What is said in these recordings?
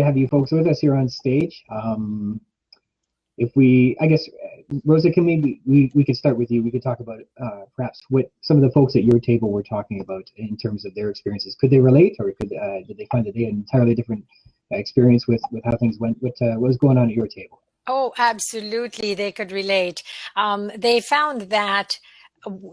to have you folks with us here on stage. I guess, Rosa, can we could start with you. We could talk about perhaps what some of the folks at your table were talking about in terms of their experiences. Could they relate, or did they find that they had an entirely different experience with how things went? What was going on at your table? Oh, absolutely, they could relate. They found that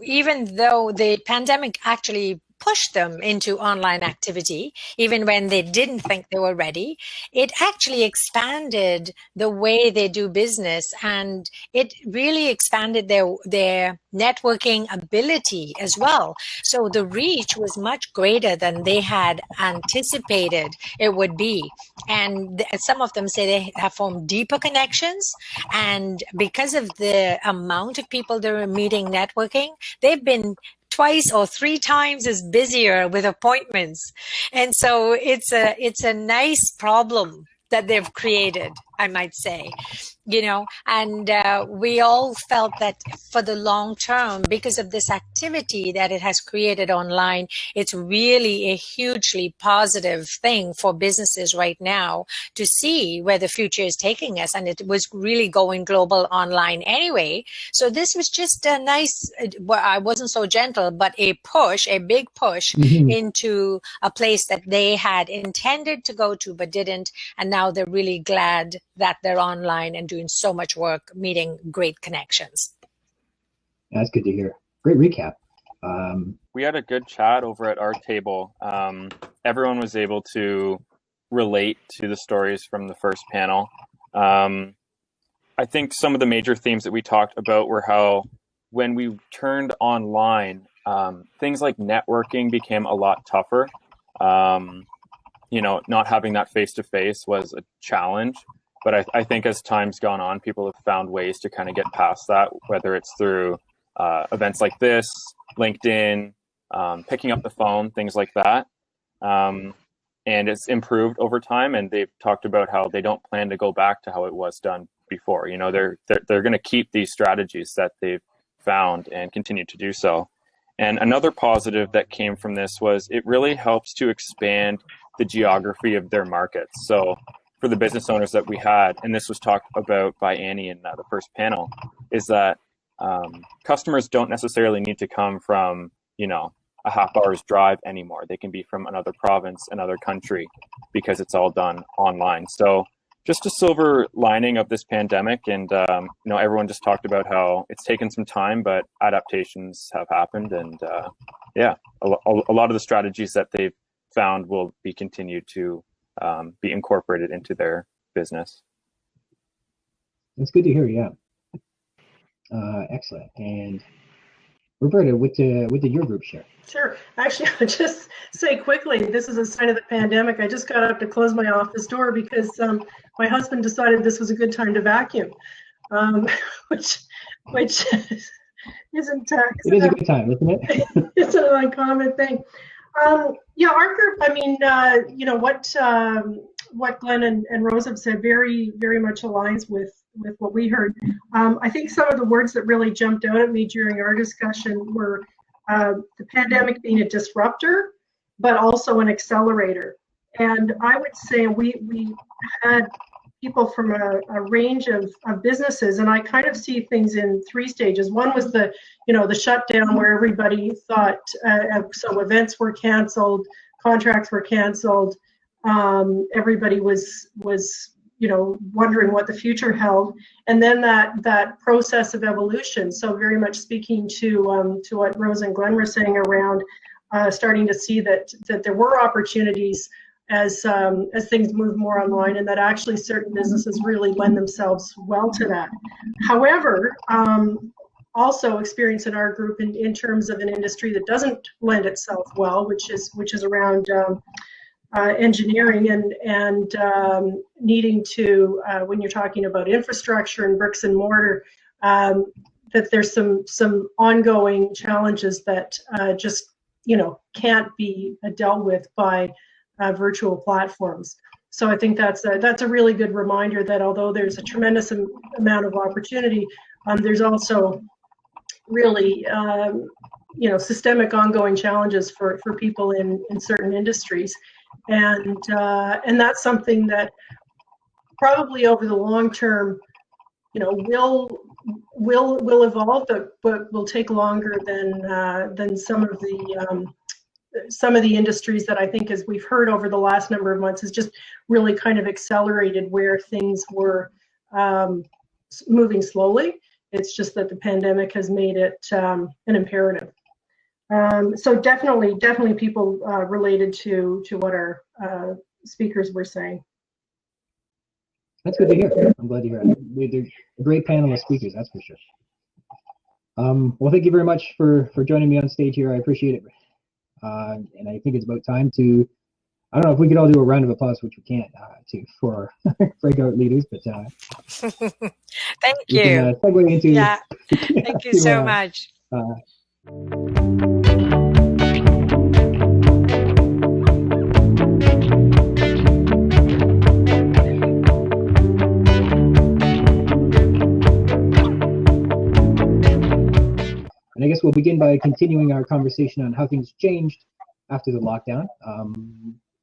even though the pandemic actually pushed them into online activity, even when they didn't think they were ready, it actually expanded the way they do business, and it really expanded their networking ability as well. So the reach was much greater than they had anticipated it would be. And some of them say they have formed deeper connections. And because of the amount of people they're meeting, networking, they've been twice or three times as busier with appointments. And so it's a nice problem that they've created, I might say, and we all felt that for the long term, because of this activity that it has created online, it's really a hugely positive thing for businesses right now to see where the future is taking us. And it was really going global online anyway. So this was just a nice, well, I wasn't so gentle, but a big push into a place that they had intended to go to, but didn't. And now they're really glad that they're online and doing so much work, meeting great connections. That's good to hear. Great recap. We had a good chat over at our table. Everyone was able to relate to the stories from the first panel. I think some of the major themes that we talked about were how when we turned online, things like networking became a lot tougher. Not having that face-to-face was a challenge. But I think as time's gone on, people have found ways to kind of get past that, whether it's through events like this, LinkedIn, picking up the phone, things like that. And it's improved over time. And they've talked about how they don't plan to go back to how it was done before. They're going to keep these strategies that they've found and continue to do so. And another positive that came from this was it really helps to expand the geography of their markets. So for the business owners that we had, and this was talked about by Annie in the first panel, is that customers don't necessarily need to come from, a half hour's drive anymore. They can be from another province, another country, because it's all done online. So just a silver lining of this pandemic. And, everyone just talked about how it's taken some time, but adaptations have happened. And a lot of the strategies that they've found will be continued to be incorporated into their business. That's good to hear. Yeah. Excellent. And Roberta, what did your group share? Sure. Actually, I'll just say quickly, this is a sign of the pandemic. I just got up to close my office door because my husband decided this was a good time to vacuum, which isn't. It is a good time, isn't it? It's an uncommon thing. Our group, what Glen and Rosa have said very, very much aligns with what we heard. I think some of the words that really jumped out at me during our discussion were the pandemic being a disruptor, but also an accelerator. And I would say we had people from a range of businesses, and I kind of see things in three stages. One was the shutdown where everybody thought, so events were canceled, contracts were canceled, everybody was wondering what the future held. And then that process of evolution, so very much speaking to what Rosa and Glen were saying around starting to see that there were opportunities as things move more online, and that actually certain businesses really lend themselves well to that. However, also experience in our group in terms of an industry that doesn't lend itself well, which is around engineering and needing to, when you're talking about infrastructure and bricks and mortar, that there's some ongoing challenges that just can't be dealt with by virtual platforms. So I think that's a really good reminder that although there's a tremendous amount of opportunity, there's also really systemic ongoing challenges for people in certain industries. and that's something that probably over the long term, will evolve, but will take longer than some of the industries that I think, as we've heard over the last number of months, has just really kind of accelerated where things were moving slowly. It's just that the pandemic has made it an imperative. So definitely people related to what our speakers were saying. That's good to hear. I'm glad to hear it. They're a great panel of speakers, that's for sure. Well, thank you very much for joining me on stage here. I appreciate it. And I think it's about time to, I don't know if we could all do a round of applause, which we can't, for our breakout leaders, but thank we you. can segue into. Yeah, thank you so much. And I guess we'll begin by continuing our conversation on how things changed after the lockdown.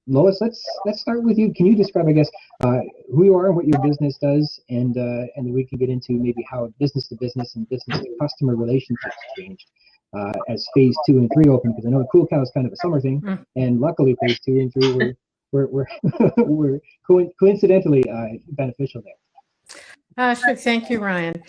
Lois, let's start with you. Can you describe, I guess, who you are and what your business does, and then we can get into maybe how business to business and business to customer relationships changed as phase 2 and 3 open, because I know Cool Cow is kind of a summer thing, and luckily phase 2 and 3 were coincidentally beneficial there. Sure. Thank you, Ryan.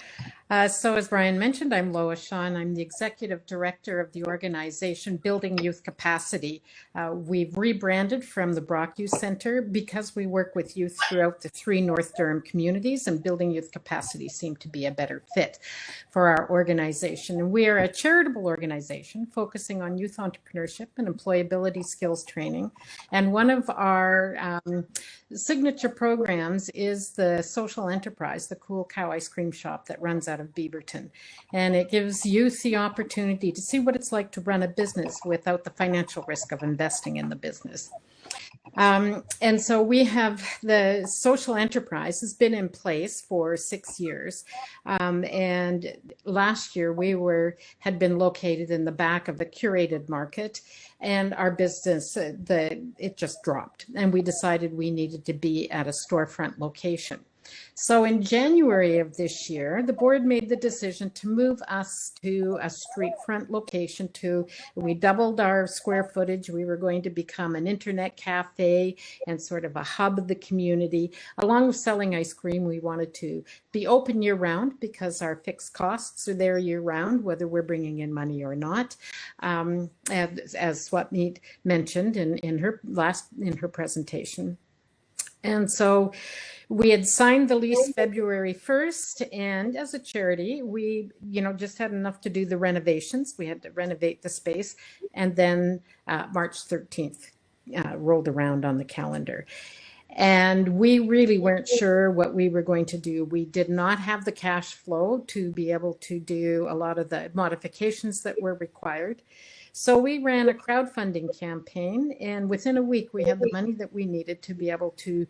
So as Ryan mentioned, I'm Lois Shaw, and I'm the Executive Director of the organization Building Youth Capacity. We've rebranded from the Brock Youth Center because we work with youth throughout the 3 North Durham communities, and Building Youth Capacity seemed to be a better fit for our organization. And we are a charitable organization focusing on youth entrepreneurship and employability skills training. And one of our signature programs is the social enterprise, the Cool Cow ice cream shop that runs out of Beaverton. And it gives youth the opportunity to see what it's like to run a business without the financial risk of investing in the business. And so we have, the social enterprise has been in place for 6 years. And last year we had been located in the back of the curated market, and our business, it just dropped. And we decided we needed to be at a storefront location. So in January of this year, the board made the decision to move us to a street front location. We doubled our square footage. We were going to become an internet cafe and sort of a hub of the community. Along with selling ice cream, we wanted to be open year round because our fixed costs are there year round, whether we're bringing in money or not. As Swapneet mentioned in her presentation. And so we had signed the lease February 1st, and as a charity, we, just had enough to do the renovations. We had to renovate the space, and then March 13th rolled around on the calendar. And we really weren't sure what we were going to do. We did not have the cash flow to be able to do a lot of the modifications that were required. So we ran a crowdfunding campaign, and within a week we had the money that we needed to be able to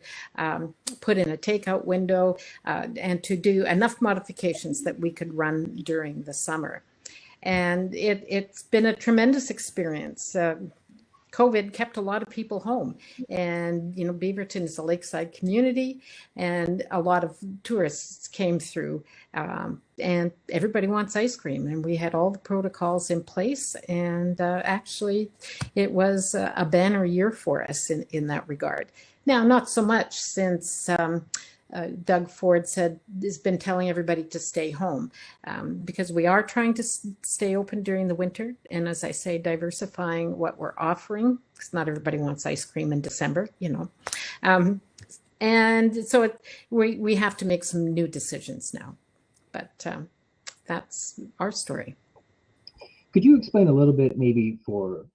put in a takeout window and to do enough modifications that we could run during the summer. And it's been a tremendous experience. COVID kept a lot of people home, and Beaverton is a lakeside community, and a lot of tourists came through, and everybody wants ice cream, and we had all the protocols in place, and actually it was a banner year for us in that regard. Now, not so much since Doug Ford has been telling everybody to stay home because we are trying to stay open during the winter. And as I say, diversifying what we're offering, because not everybody wants ice cream in December, and so we have to make some new decisions now. But that's our story. Could you explain a little bit, maybe for,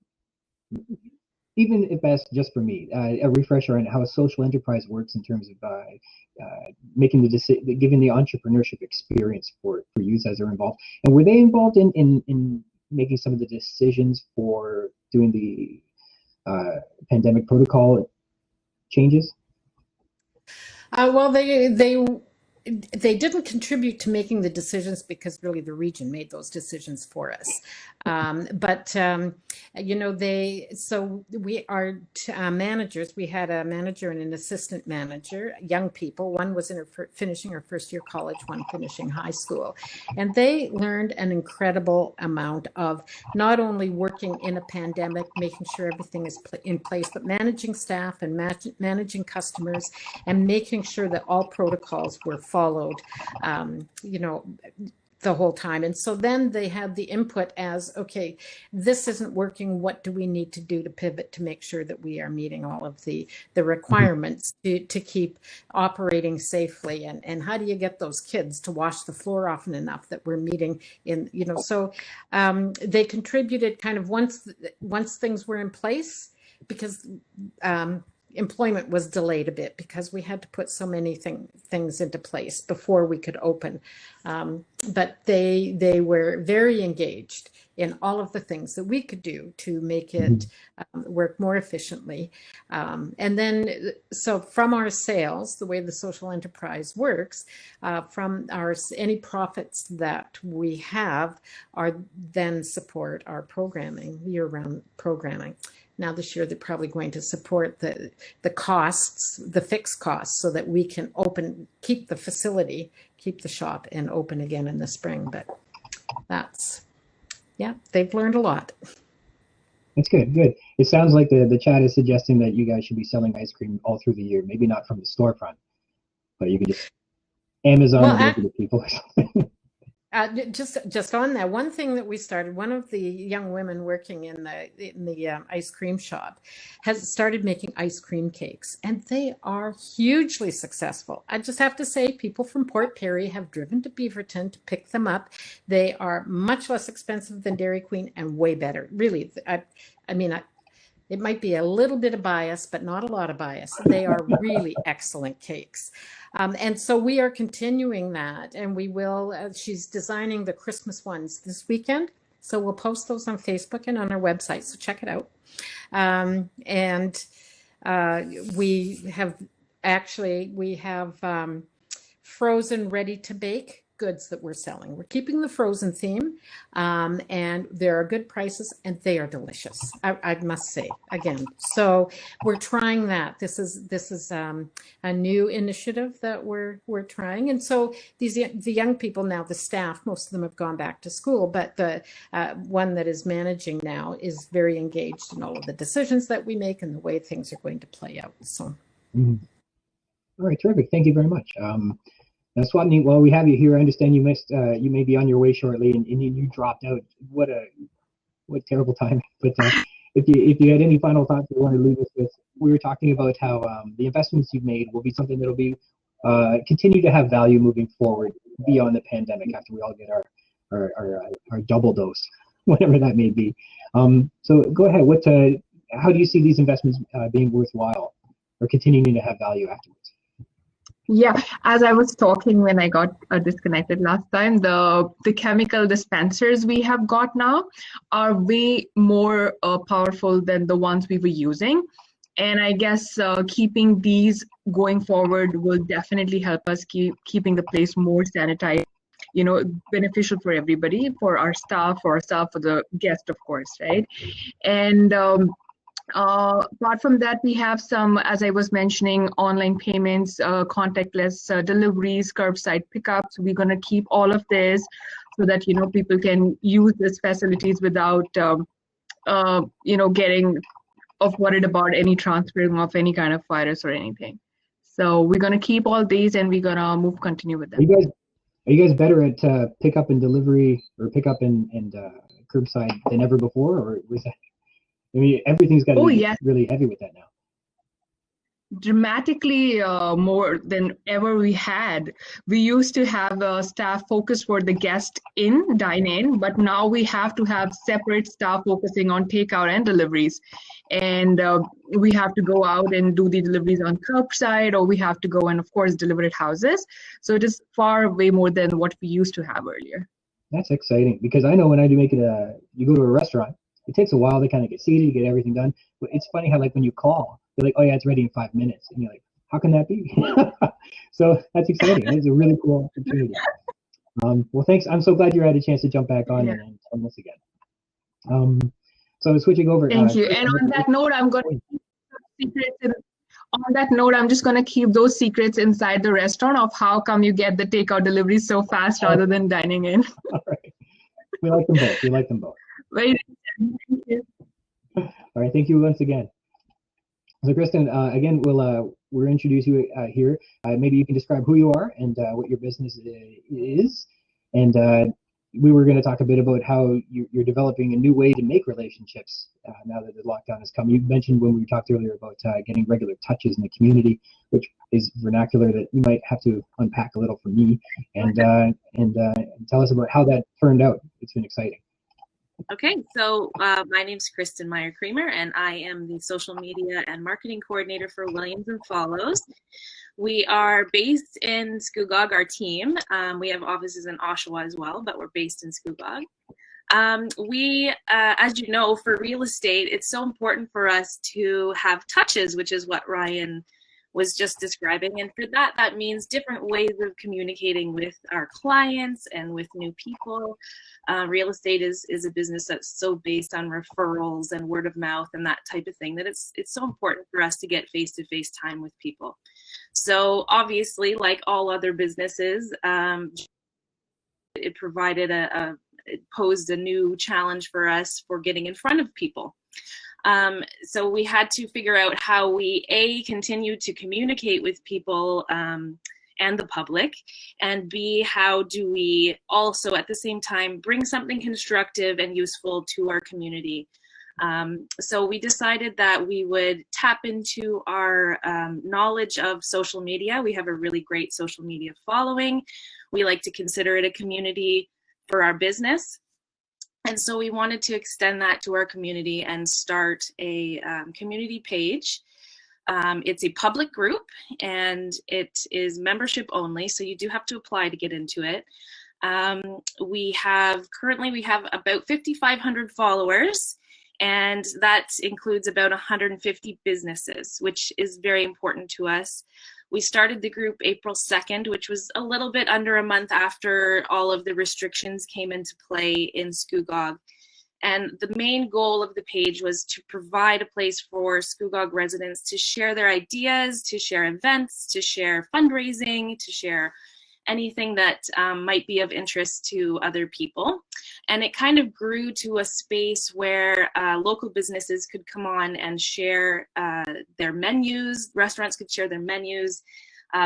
even if that's just for me, a refresher on how a social enterprise works in terms of making the decision, giving the entrepreneurship experience for youth as they're involved? And were they involved in making some of the decisions for doing the pandemic protocol changes? Well, they they didn't contribute to making the decisions because really the region made those decisions for us. So we are managers. We had a manager and an assistant manager, young people. One was finishing her first year college, one finishing high school. And they learned an incredible amount of not only working in a pandemic, making sure everything is in place, but managing staff and managing customers and making sure that all protocols were followed, the whole time. And so then they had the input as, okay, this isn't working. What do we need to do to pivot to make sure that we are meeting all of the requirements to keep operating safely? And how do you get those kids to wash the floor often enough that we're meeting in, so they contributed kind of once things were in place, because employment was delayed a bit because we had to put so many things into place before we could open. But they were very engaged in all of the things that we could do to make it work more efficiently. And then, so from our sales, the way the social enterprise works, from any profits that we have are then support our programming, year-round programming. Now this year, they're probably going to support the costs, the fixed costs, so that we can keep the facility, keep the shop and open again in the spring. But they've learned a lot. That's good. Good. It sounds like the chat is suggesting that you guys should be selling ice cream all through the year. Maybe not from the storefront, but you could just Amazon deliver to people or something. Just on that, one thing that we started, one of the young women working in the ice cream shop has started making ice cream cakes, and they are hugely successful. I just have to say, people from Port Pery have driven to Beaverton to pick them up. They are much less expensive than Dairy Queen and way better. Really, it might be a little bit of bias, but not a lot of bias. They are really excellent cakes. And so we are continuing that, and we will, she's designing the Christmas ones this weekend. So we'll post those on Facebook and on our website. So check it out. We have frozen ready to bake goods that we're selling. We're keeping the frozen theme, and there are good prices, and they are delicious, I must say, again. So we're trying that. This is a new initiative that we're trying. And so the young people now, the staff, most of them have gone back to school, but the one that is managing now is very engaged in all of the decisions that we make and the way things are going to play out. So. All right, terrific. Thank you very much. Now, Swapneet, while we have you here, I understand you may be on your way shortly, and you dropped out. What terrible time! But if you had any final thoughts you want to leave us with, we were talking about how the investments you've made will be something that'll be continue to have value moving forward beyond the pandemic after we all get our double dose, whatever that may be. So go ahead. How do you see these investments being worthwhile or continuing to have value afterwards? Yeah, as I was talking when I got disconnected last time, the chemical dispensers we have got now are way more powerful than the ones we were using. And I guess keeping these going forward will definitely help us keeping the place more sanitized, beneficial for everybody, for our staff, for the guest, of course, right? And apart from that, we have some, as I was mentioning, online payments, contactless deliveries, curbside pickups. We're going to keep all of this so that, people can use these facilities without, getting worried about any transferring of any kind of virus or anything. So we're going to keep all these, and we're going to continue with them. Are you guys better at pickup and delivery, or pickup and curbside than ever before, or was that? I mean, everything's got to be really heavy with that now. Dramatically more than ever we had. We used to have staff focus for the guest dine-in, but now we have to have separate staff focusing on takeout and deliveries. And we have to go out and do the deliveries on curbside, or we have to go and, of course, deliver at houses. So it is far way more than what we used to have earlier. That's exciting, because I know when I do you go to a restaurant, it takes a while to kind of get seated, get everything done. But it's funny how, like, when you call, they're like, "Oh yeah, it's ready in 5 minutes," and you're like, "How can that be?" So that's exciting. It's a really cool opportunity. Well, thanks. I'm so glad you had a chance to jump back on and tell us again. So switching over. Thank you. And on that note, I'm going to keep secrets on that note, I'm just going to keep those secrets inside the restaurant of how come you get the takeout delivery so fast rather than dining in. All right. We like them both. We like them both. Very thank you. All right. Thank you once again. So Kristin, again, we'll introduce you here. Maybe you can describe who you are and what your business is. And we were going to talk a bit about how you're developing a new way to make relationships now that the lockdown has come. You mentioned when we talked earlier about getting regular touches in the community, which is vernacular that you might have to unpack a little for me, and tell us about how that turned out. It's been exciting. Okay, so my name's Kristin Meyer-Creamer, and I am the social media and marketing coordinator for Williams & Follows. We are based in Scugog, our team. We have offices in Oshawa as well, but we're based in Scugog. As you know, for real estate, it's so important for us to have touches, which is what Ryan was just describing. And for that, that means different ways of communicating with our clients and with new people. Real estate is a business that's so based on referrals and word of mouth and that type of thing that it's so important for us to get face-to-face time with people. So obviously, like all other businesses, it posed a new challenge for us for getting in front of people. So we had to figure out how we, continue to communicate with people and the public, and B, how do we also at the same time bring something constructive and useful to our community. So we decided that we would tap into our knowledge of social media. We have a really great social media following. We like to consider it a community for our business. And so we wanted to extend that to our community and start a community page. It's a public group and it is membership only, so you do have to apply to get into it. Currently we have about 5,500 followers, and that includes about 150 businesses, which is very important to us. We started the group April 2nd, which was a little bit under a month after all of the restrictions came into play in Scugog. And the main goal of the page was to provide a place for Scugog residents to share their ideas, to share events, to share fundraising, to share anything that might be of interest to other people. And it kind of grew to a space where local businesses could come on and share their menus, restaurants could share their menus,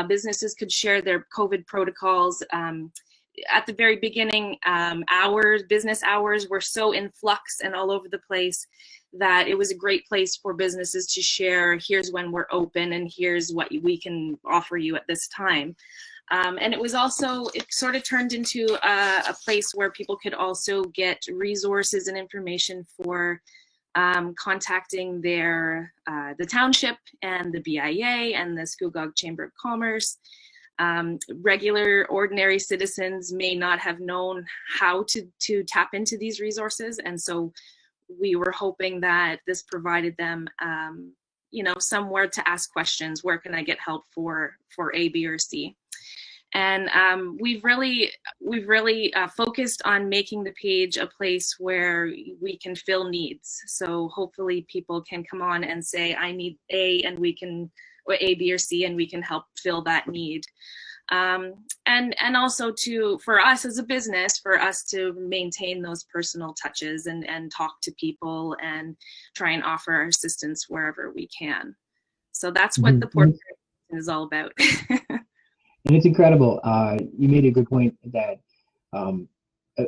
businesses could share their COVID protocols. At the very beginning, business hours were so in flux and all over the place that it was a great place for businesses to share, here's when we're open and here's what we can offer you at this time. And it was also, it sort of turned into a place where people could also get resources and information for contacting the Township and the BIA and the Scugog Chamber of Commerce. Regular, ordinary citizens may not have known how to tap into these resources. And so we were hoping that this provided them, somewhere to ask questions. Where can I get help for A, B, or C? And we've really focused on making the page a place where we can fill needs. So hopefully people can come on and say, I need A, and we can, or A, B, or C, and we can help fill that need. And also for us as a business, for us to maintain those personal touches and talk to people and try and offer our assistance wherever we can. So that's what the portrait is all about. And it's incredible. You made a good point that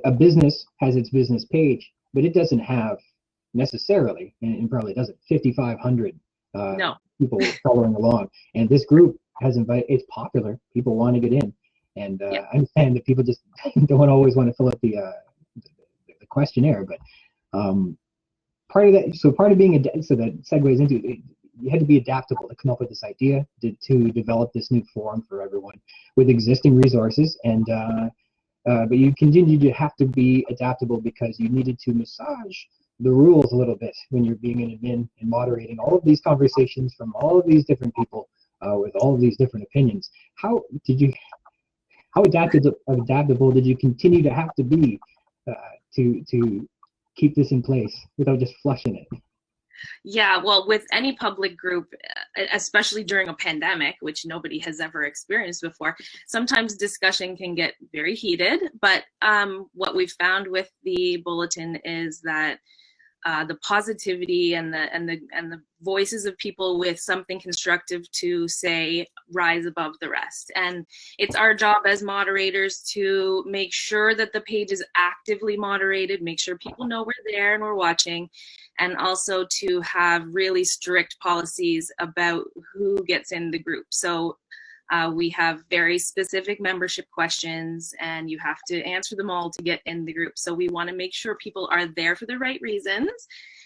a business has its business page, but it doesn't have necessarily, and probably doesn't, 5,500 no. people following along. And this group has invited, it's popular, people want to get in. And I understand that people just don't always want to fill out the questionnaire, but part of that, so part of being, so that segues into it, you had to be adaptable to come up with this idea, to develop this new forum for everyone with existing resources. And but you continue to have to be adaptable because you needed to massage the rules a little bit when you're being an admin and moderating all of these conversations from all of these different people with all of these different opinions. How adaptable did you continue to have to be to keep this in place without just flushing it? Yeah, well, with any public group, especially during a pandemic, which nobody has ever experienced before, sometimes discussion can get very heated. But what we've found with the bulletin is that the positivity and the voices of people with something constructive to say rise above the rest. And it's our job as moderators to make sure that the page is actively moderated, make sure people know we're there and we're watching, and also to have really strict policies about who gets in the group. So we have very specific membership questions, and you have to answer them all to get in the group. So we want to make sure people are there for the right reasons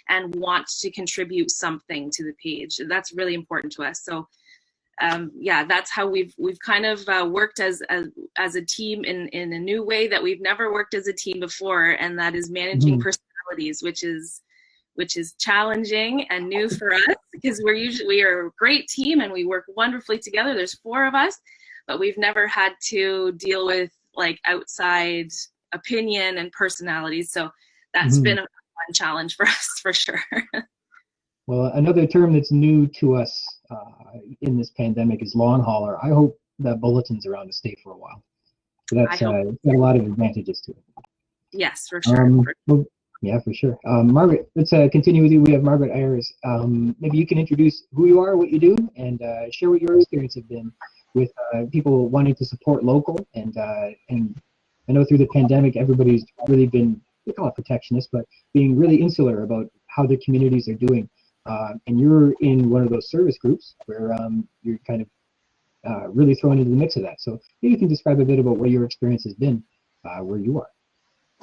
and want to contribute something to the page. That's really important to us. So yeah, that's how we've kind of worked as a team in a new way that we've never worked as a team before, and that is managing personalities, which is challenging and new for us, because we are a great team and we work wonderfully together. There's 4 of us, but we've never had to deal with like outside opinion and personalities. So that's been a fun challenge for us for sure. Well, another term that's new to us in this pandemic is lawn hauler. I hope that bulletin's around to stay for a while. So that's got a lot of advantages to it. Yes, for sure. Well, yeah, for sure. Margaret, let's continue with you. We have Margaret Ayres. Maybe you can introduce who you are, what you do, and share what your experience have been with people wanting to support local. And I know through the pandemic, everybody's really been, we call it protectionist, but being really insular about how the communities are doing. And you're in one of those service groups where you're kind of really thrown into the mix of that. So maybe you can describe a bit about what your experience has been where you are.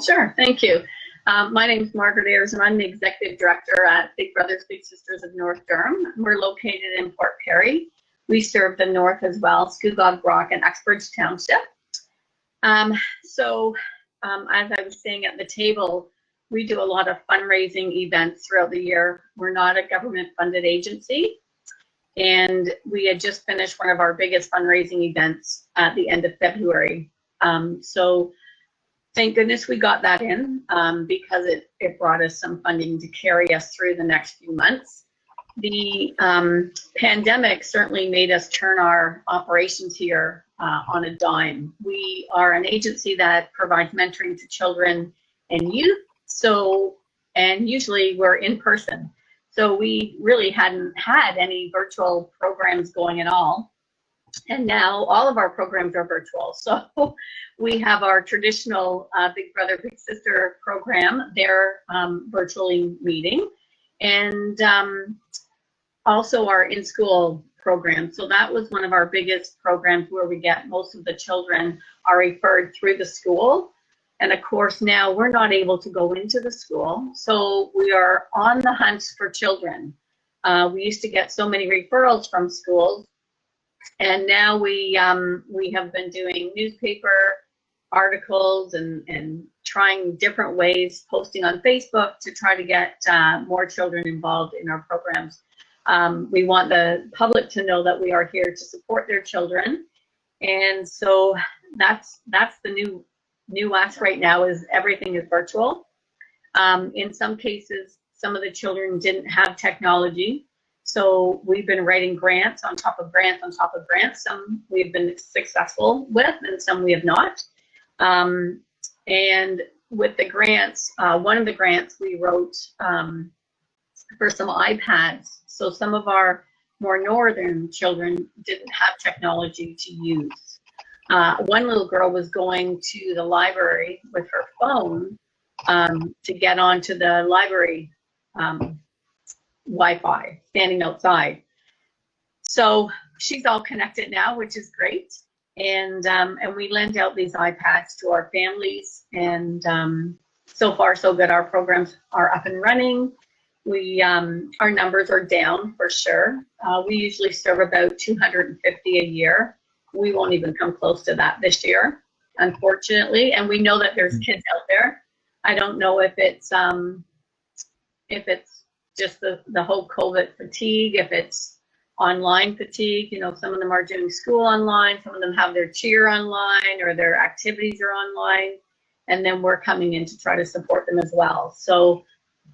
Sure, thank you. My name is Margaret Ayres, and I'm the Executive Director at Big Brothers Big Sisters of North Durham. We're located in Port Pery. We serve the north as well, Scugog, Brock, and Uxbridge Township. So as I was saying at the table, we do a lot of fundraising events throughout the year. We're not a government-funded agency, and we had just finished one of our biggest fundraising events at the end of February. So thank goodness we got that in because it brought us some funding to carry us through the next few months. The pandemic certainly made us turn our operations here on a dime. We are an agency that provides mentoring to children and youth, and usually we're in person. So we really hadn't had any virtual programs going at all. And now all of our programs are virtual. So we have our traditional Big Brother, Big Sister program. They're virtually meeting. And also our in-school program. So that was one of our biggest programs where we get most of the children are referred through the school. And of course, now we're not able to go into the school. So we are on the hunt for children. We used to get so many referrals from schools. And now we have been doing newspaper articles and trying different ways, posting on Facebook to try to get more children involved in our programs. We want the public to know that we are here to support their children. And so that's the new us right now, is everything is virtual. In some cases, some of the children didn't have technology. So we've been writing grants on top of grants on top of grants. Some we've been successful with and some we have not. And with the grants, one of the grants we wrote for some iPads. So some of our more northern children didn't have technology to use. One little girl was going to the library with her phone to get onto the library Wi-Fi, standing outside. So she's all connected now, which is great. And we lend out these iPads to our families. And so far, so good. Our programs are up and running. Our numbers are down for sure. We usually serve about 250 a year. We won't even come close to that this year, unfortunately. And we know that there's kids out there. I don't know if it's just the whole COVID fatigue, if it's online fatigue. You know, some of them are doing school online, some of them have their cheer online or their activities are online, and then we're coming in to try to support them as well. So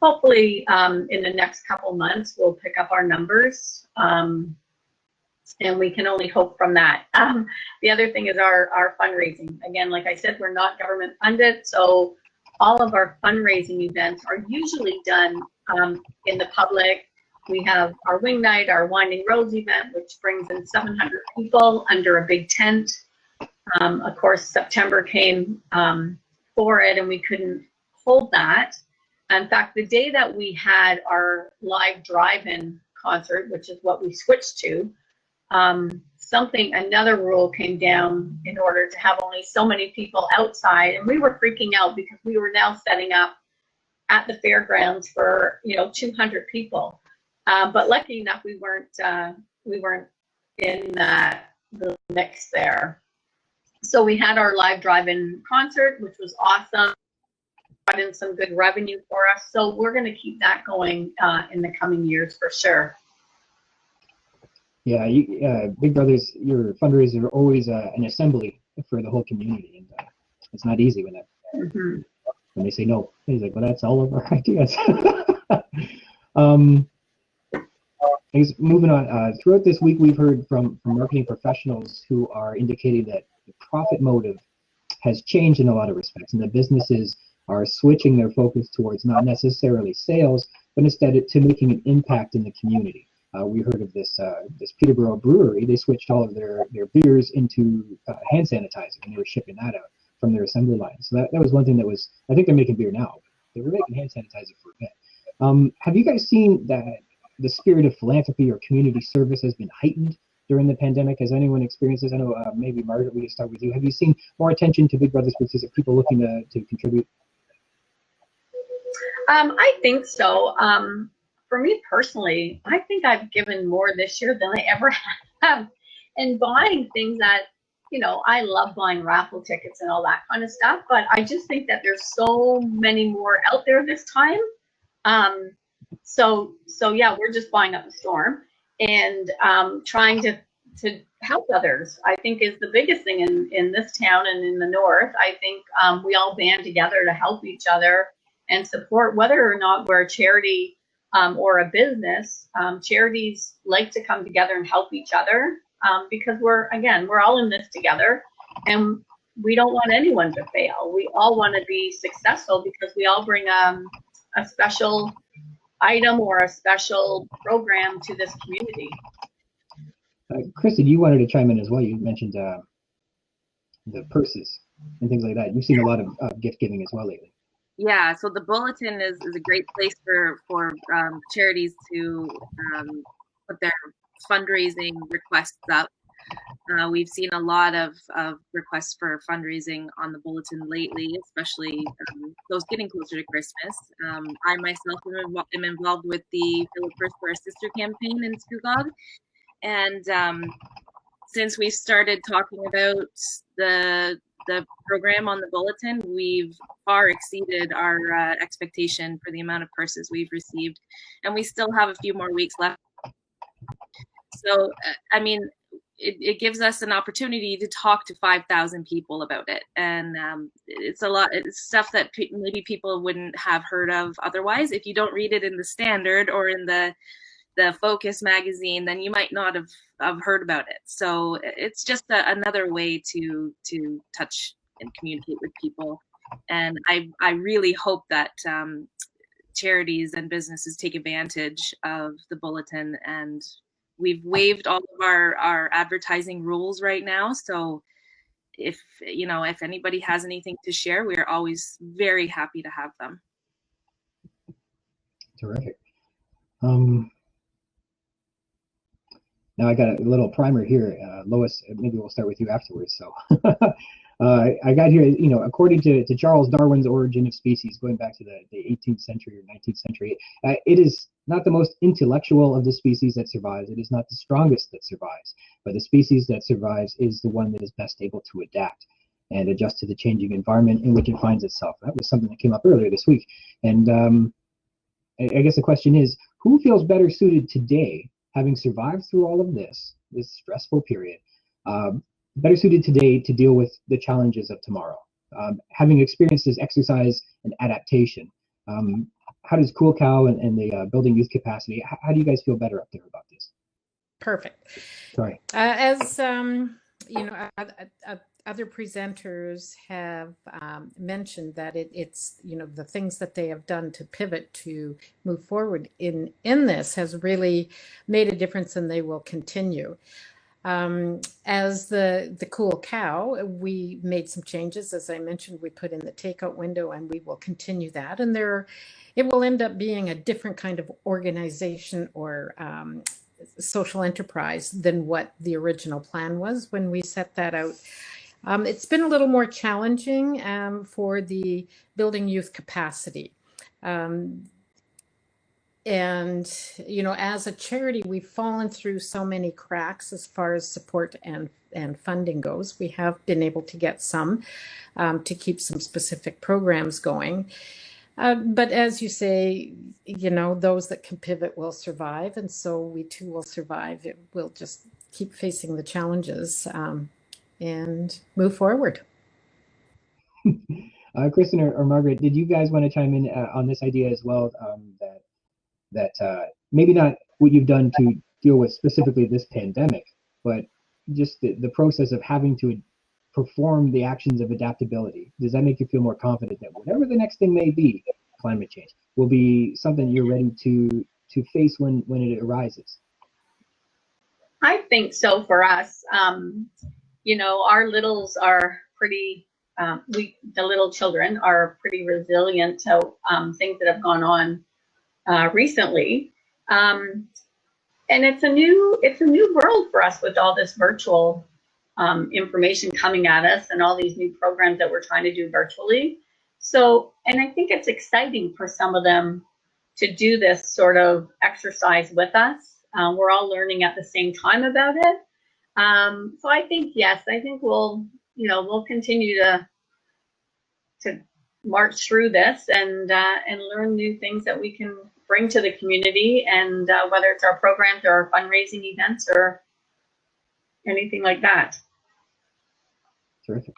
hopefully in the next couple months, we'll pick up our numbers, and we can only hope from that. The other thing is our fundraising. Again, like I said, we're not government funded, so all of our fundraising events are usually done in the public. We have our Wing Night, our Winding Roads event, which brings in 700 people under a big tent. Of course, September came for it, and we couldn't hold that. In fact, the day that we had our live drive-in concert, which is what we switched to, another rule came down in order to have only so many people outside, and we were freaking out because we were now setting up at the fairgrounds for 200 people. But lucky enough, we weren't in the mix there. So we had our live drive-in concert, which was awesome. Brought in some good revenue for us. So we're going to keep that going in the coming years for sure. Yeah, Big Brothers, your fundraisers are always an assembly for the whole community, and it's not easy when when they say no. He's like, well, that's all of our ideas. Moving on, throughout this week, we've heard from marketing professionals who are indicating that the profit motive has changed in a lot of respects, and the businesses are switching their focus towards not necessarily sales, but instead to making an impact in the community. We heard of this Peterborough brewery. They switched all of their beers into hand sanitizer, and they were shipping that out from their assembly line. So that was one thing that was, I think they're making beer now, but they were making hand sanitizer for a bit. Have you guys seen that the spirit of philanthropy or community service has been heightened during the pandemic? Has anyone experienced this? I know maybe Margaret, we can start with you. Have you seen more attention to Big Brothers because of people looking to contribute? I think so. For me personally, I think I've given more this year than I ever have. And buying things that, I love buying raffle tickets and all that kind of stuff, but I just think that there's so many more out there this time. So yeah, we're just buying up the storm and trying to help others, I think, is the biggest thing in this town and in the north. I think we all band together to help each other and support, whether or not we're a charity or a business. Charities like to come together and help each other because we're all in this together, and we don't want anyone to fail. We all want to be successful because we all bring a special item or a special program to this community. Kristin, you wanted to chime in as well. You mentioned the purses and things like that. You've seen a lot of gift giving as well lately. Yeah, so the bulletin is a great place for charities to put their fundraising requests up. We've seen a lot of requests for fundraising on the bulletin lately, especially those getting closer to Christmas. I myself am involved with the Philip First for Our Sister campaign in Scugog. And since we started talking about the program on the bulletin, we've far exceeded our expectation for the amount of purses we've received, and we still have a few more weeks left. So, I mean, it gives us an opportunity to talk to 5,000 people about it, and it's a lot. It's stuff that maybe people wouldn't have heard of otherwise. If you don't read it in the Standard or in the Focus magazine, then you might not have heard about it. So it's just another way to touch and communicate with people. And I really hope that charities and businesses take advantage of the bulletin. And we've waived all of our advertising rules right now. So if anybody has anything to share, we are always very happy to have them. Terrific. Now I got a little primer here. Lois, maybe we'll start with you afterwards. So I got here, according to Charles Darwin's Origin of Species, going back to the 18th century or 19th century, it is not the most intellectual of the species that survives. It is not the strongest that survives, but the species that survives is the one that is best able to adapt and adjust to the changing environment in which it finds itself. That was something that came up earlier this week. And I guess the question is, who feels better suited today, having survived through all of this stressful period, better suited today to deal with the challenges of tomorrow? Having experienced this exercise and adaptation, how does Cool Cow and the building youth capacity, how do you guys feel better up there about this? Perfect. Sorry. As you know, other presenters have mentioned that it's, you know, the things that they have done to pivot to move forward in this has really made a difference, and they will continue. As the Cool Cow, we made some changes. As I mentioned, we put in the takeout window, and we will continue that. And it will end up being a different kind of organization or social enterprise than what the original plan was when we set that out. It's been a little more challenging for the building youth capacity. And, you know, as a charity, we've fallen through so many cracks as far as support and funding goes. We have been able to get some to keep some specific programs going. But as you say, you know, those that can pivot will survive. And so we too will survive. We'll just keep facing the challenges and move forward. Kristin or Margaret, did you guys want to chime in on this idea as well? That maybe not what you've done to deal with specifically this pandemic, but just the process of having to perform the actions of adaptability. Does that make you feel more confident that whatever the next thing may be, climate change, will be something you're ready to face when it arises? I think so for us. You know, our littles are pretty, the little children are pretty resilient to things that have gone on recently. And it's a new world for us with all this virtual information coming at us and all these new programs that we're trying to do virtually. So, and I think it's exciting for some of them to do this sort of exercise with us. We're all learning at the same time about it. So I think, yes, I think we'll continue to march through this and learn new things that we can bring to the community, and whether it's our programs or our fundraising events or anything like that. Terrific.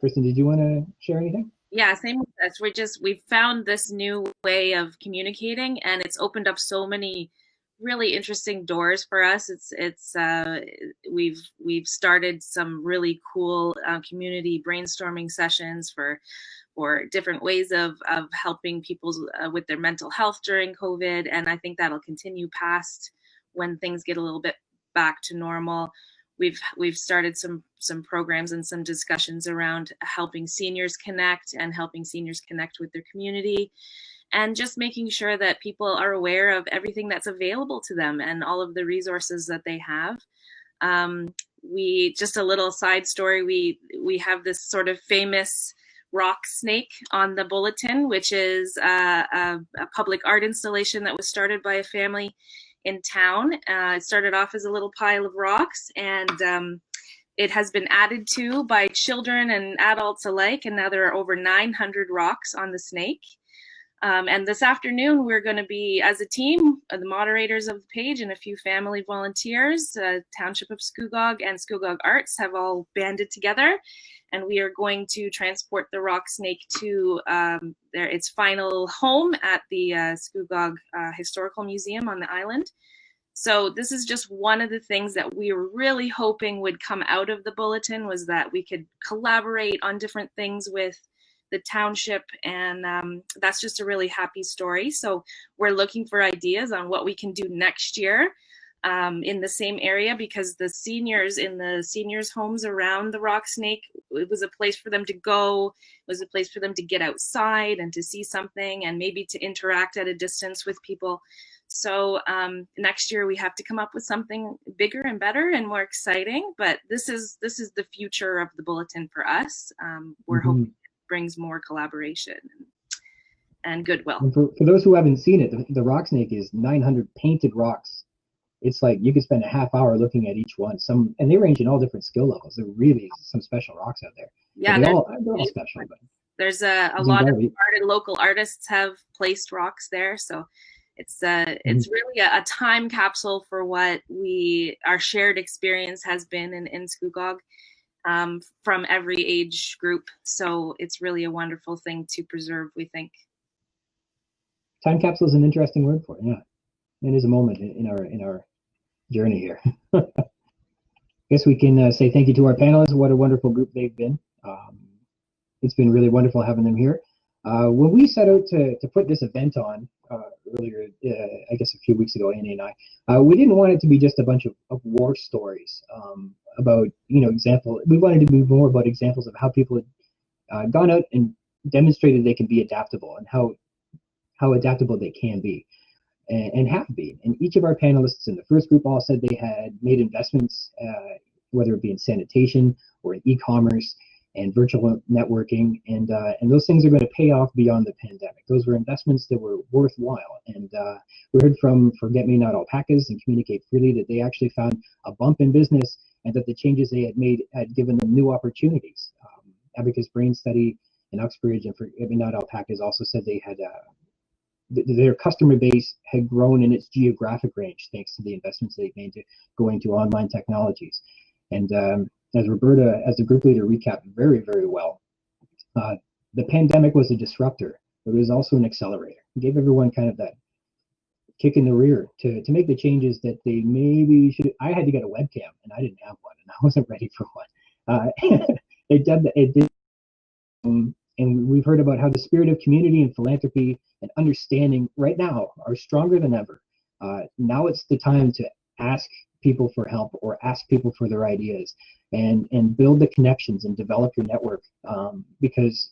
Kristin, did you want to share anything? Yeah, same with us. We've found this new way of communicating, and it's opened up so many really interesting doors for us. We've started some really cool community brainstorming sessions for different ways of helping people with their mental health during COVID, and I think that'll continue past when things get a little bit back to normal. We've started some programs and some discussions around helping seniors connect with their community, and just making sure that people are aware of everything that's available to them and all of the resources that they have. Just a little side story, we have this sort of famous rock snake on the bulletin, which is a public art installation that was started by a family in town. It started off as a little pile of rocks, and it has been added to by children and adults alike, and now there are over 900 rocks on the snake. And this afternoon, we're going to be, as a team, the moderators of the page and a few family volunteers, Township of Scugog and Scugog Arts have all banded together, and we are going to transport the rock snake to its final home at the Scugog Historical Museum on the island. So this is just one of the things that we were really hoping would come out of the bulletin, was that we could collaborate on different things with the township, and that's just a really happy story. So we're looking for ideas on what we can do next year in the same area, because the seniors in the seniors' homes around the rock snake, it was a place for them to go, it was a place for them to get outside and to see something, and maybe to interact at a distance with people. So next year we have to come up with something bigger and better and more exciting, but this is the future of the bulletin for us. We're hoping it brings more collaboration and goodwill. And for those who haven't seen it, the rock snake is 900 painted rocks. It's like you could spend a half hour looking at each one. And they range in all different skill levels. There are really some special rocks out there. Yeah, they're all special. But there's a lot of local artists have placed rocks there, so It's really a time capsule for what our shared experience has been in Scugog from every age group. So it's really a wonderful thing to preserve, we think. Time capsule is an interesting word for it. Yeah, it is a moment in our journey here. I guess we can say thank you to our panelists. What a wonderful group they've been. It's been really wonderful having them here. When we set out to put this event on earlier, I guess a few weeks ago, Annie and I, we didn't want it to be just a bunch of war stories about, example. We wanted to be more about examples of how people had gone out and demonstrated they can be adaptable and how adaptable they can be and have been. And each of our panelists in the first group all said they had made investments, whether it be in sanitation or in e-commerce and virtual networking, and those things are going to pay off beyond the pandemic. Those were investments that were worthwhile. And we heard from Forget Me Not Alpacas and Communicate Freely that they actually found a bump in business and that the changes they had made had given them new opportunities. Abacus Brain Study in Uxbridge and Forget Me Not Alpacas also said they had their customer base had grown in its geographic range thanks to the investments they've made to going to online technologies. And as Roberta, as the group leader, recapped very, very well, the pandemic was a disruptor, but it was also an accelerator. It gave everyone kind of that kick in the rear to make the changes that they maybe should. I had to get a webcam, and I didn't have one, and I wasn't ready for one. It did. And we've heard about how the spirit of community and philanthropy and understanding right now are stronger than ever. Now it's the time to ask people for help or ask people for their ideas and build the connections and develop your network, because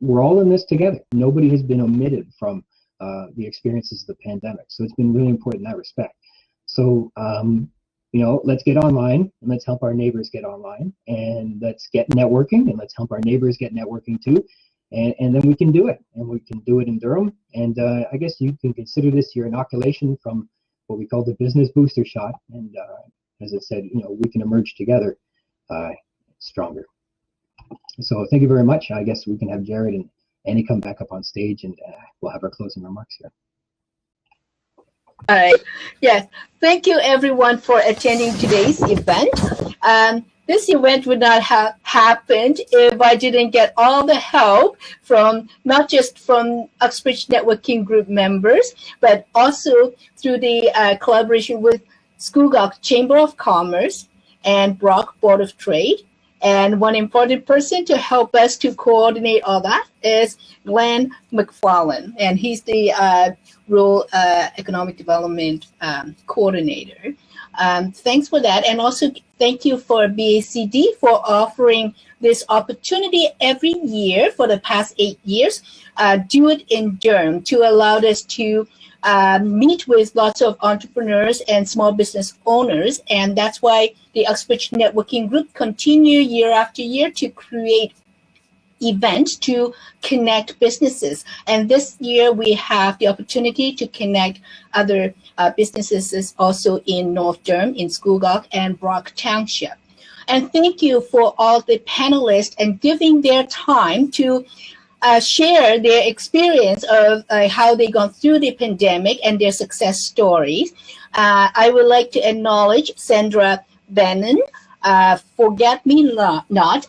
we're all in this together. Nobody has been omitted from the experiences of the pandemic. So it's been really important in that respect. So, let's get online and let's help our neighbors get online, and let's get networking and let's help our neighbors get networking too. And then we can do it, and we can do it in Durham. And I guess you can consider this your inoculation from what we call the business booster shot. And as I said, we can emerge together stronger. So thank you very much. I guess we can have Jared and Annie come back up on stage, and we'll have our closing remarks here. All right. Yes. Thank you, everyone, for attending today's event. This event would not have happened if I didn't get all the help from not just from Uxbridge Networking Group members, but also through the collaboration with Scugog Chamber of Commerce and Brock Board of Trade. And one important person to help us to coordinate all that is Glen Macfarlane, and he's the Rural Economic Development Coordinator. Thanks for that. And also thank you for BACD for offering this opportunity every year for the past 8 years. Do it in Durham to allow us to meet with lots of entrepreneurs and small business owners. And that's why the Uxbridge Networking Group continue year after year to create events to connect businesses. And this year we have the opportunity to connect other businesses also in North Durham, in Scugog and Brock Township. And thank you for all the panelists and giving their time to share their experience of how they gone through the pandemic and their success stories. I would like to acknowledge Sandra Bannon, Forget Me Not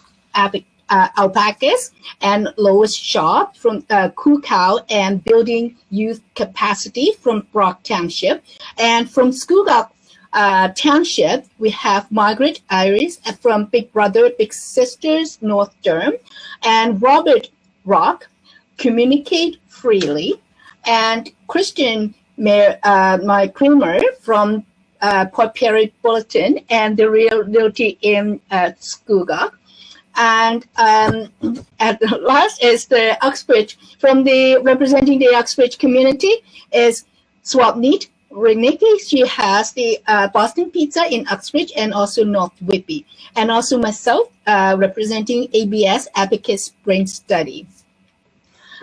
Alpacas, and Lois Shaw from Cow and Building Youth Capacity from Brock Township. And from Scugog Township, we have Margaret, Ayres from Big Brother, Big Sisters, North Durham, and Robert Rock, Communicate Freely, and Kristin Meyer-Creamer from Pery Bulletin and the Realty in Scugog. And at last is the Uxbridge, representing the Uxbridge community is Swapneet Ranike. She has the Boston Pizza in Uxbridge and also North Whitby. And also myself representing ABS, Abacus Brain Study.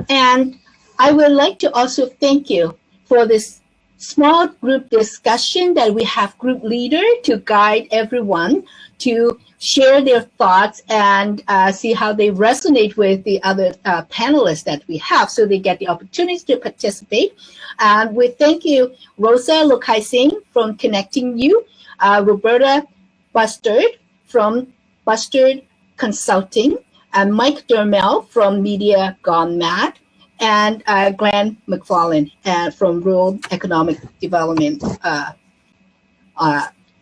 And I would like to also thank you for this small group discussion that we have group leader to guide everyone to share their thoughts and see how they resonate with the other panelists that we have, so they get the opportunity to participate. And we thank you, Rosa Lokaisingh from Connecting You, Roberta Bustard from Bustard Consulting, and Mike Dermel from Media Gone Mad, and Glen Macfarlane from Rural Economic Development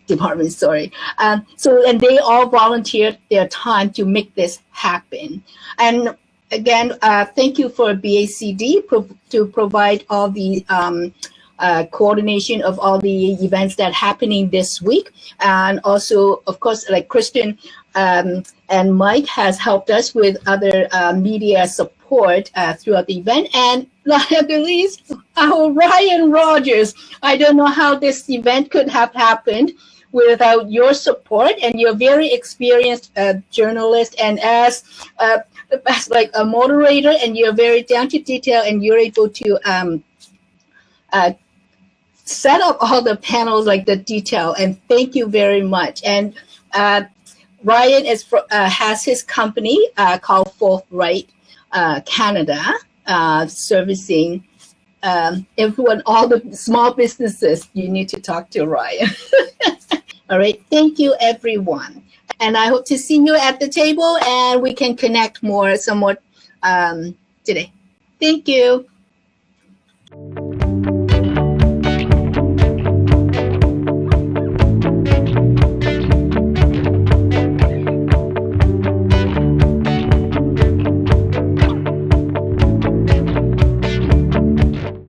Department, sorry. And they all volunteered their time to make this happen. And again, thank you for BACD to provide all the coordination of all the events that are happening this week. And also, of course, like Kristin and Mike has helped us with other media support throughout the event. And last but not least, our Ryan Rogers. I don't know how this event could have happened without your support, and you're very experienced journalist, and as like a moderator, and you're very down to detail, and you're able to set up all the panels like the detail, and thank you very much. And Ryan has his company called Forthwrite Canada, servicing everyone, all the small businesses. You need to talk to Ryan. All right, thank you, everyone. And I hope to see you at the table, and we can connect more somewhat today. Thank you.